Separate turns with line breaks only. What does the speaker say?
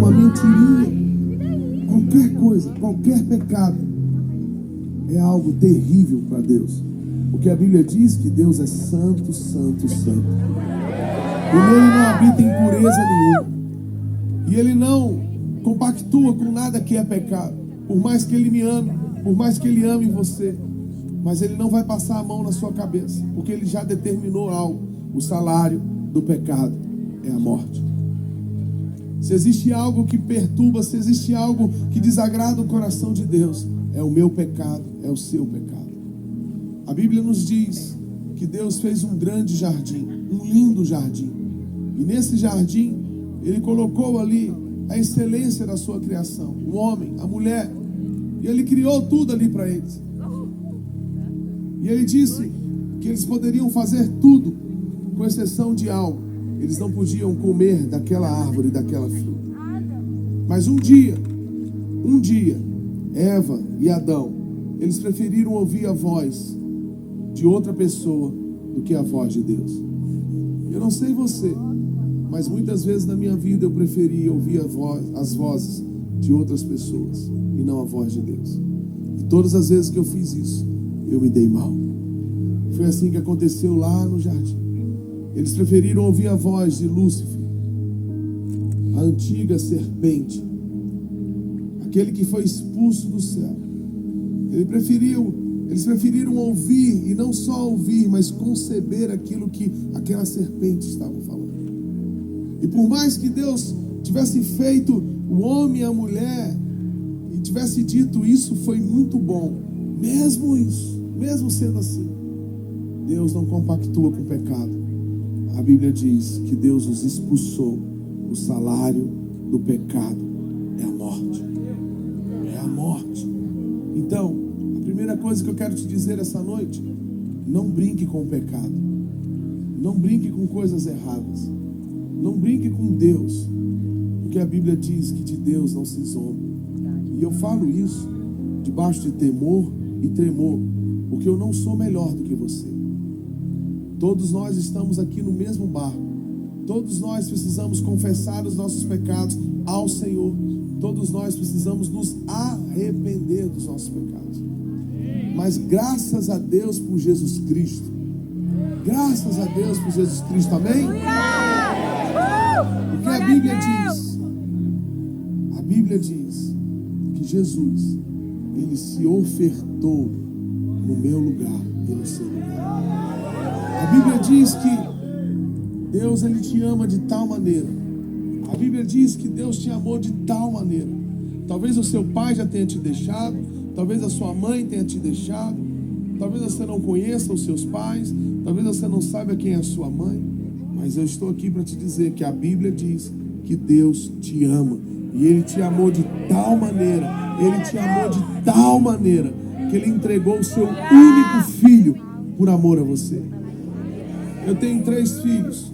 uma mentirinha, qualquer coisa, qualquer pecado é algo terrível para Deus. Porque a Bíblia diz que Deus é santo, santo, santo. E nele não habita impureza nenhuma. E ele não compactua com nada que é pecado. Por mais que ele me ame, por mais que ele ame você, mas ele não vai passar a mão na sua cabeça, porque ele já determinou algo. O salário do pecado é a morte. Se existe algo que perturba, se existe algo que desagrada o coração de Deus, é o meu pecado, é o seu pecado. A Bíblia nos diz que Deus fez um grande jardim, um lindo jardim. E nesse jardim, Ele colocou ali a excelência da sua criação, o homem, a mulher. E Ele criou tudo ali para eles. E Ele disse que eles poderiam fazer tudo, com exceção de algo. Eles não podiam comer daquela árvore, daquela fruta. Mas um dia, Eva e Adão, eles preferiram ouvir a voz de outra pessoa do que a voz de Deus. Eu não sei você, mas muitas vezes na minha vida eu preferi ouvir as vozes de outras pessoas e não a voz de Deus. E todas as vezes que eu fiz isso, eu me dei mal. Foi assim que aconteceu lá no jardim. Eles preferiram ouvir a voz de Lúcifer, a antiga serpente, aquele que foi expulso do céu. Eles preferiram ouvir, e não só ouvir, mas conceber aquilo que aquela serpente estava falando. E por mais que Deus tivesse feito o homem e a mulher, e tivesse dito isso foi muito bom, mesmo sendo assim, Deus não compactua com o pecado. A Bíblia diz que Deus os expulsou. O salário do pecado é a morte. É a morte. Então, a primeira coisa que eu quero te dizer essa noite: não brinque com o pecado. Não brinque com coisas erradas. Não brinque com Deus. Porque a Bíblia diz que de Deus não se zomba. E eu falo isso debaixo de temor e tremor, porque eu não sou melhor do que você. Todos nós estamos aqui no mesmo barco. Todos nós precisamos confessar os nossos pecados ao Senhor. Todos nós precisamos nos arrepender dos nossos pecados. Mas graças a Deus por Jesus Cristo. Graças a Deus por Jesus Cristo, amém? Porque a Bíblia diz que Jesus, Ele se ofertou no meu lugar e no seu lugar. A Bíblia diz que Deus, Ele te ama de tal maneira. A Bíblia diz que Deus te amou de tal maneira. Talvez o seu pai já tenha te deixado, talvez a sua mãe tenha te deixado, talvez você não conheça os seus pais, talvez você não saiba quem é a sua mãe, mas eu estou aqui para te dizer que a Bíblia diz que Deus te ama. E Ele te amou de tal maneira, Ele te amou de tal maneira, que Ele entregou o seu único filho por amor a você. Eu tenho 3 filhos.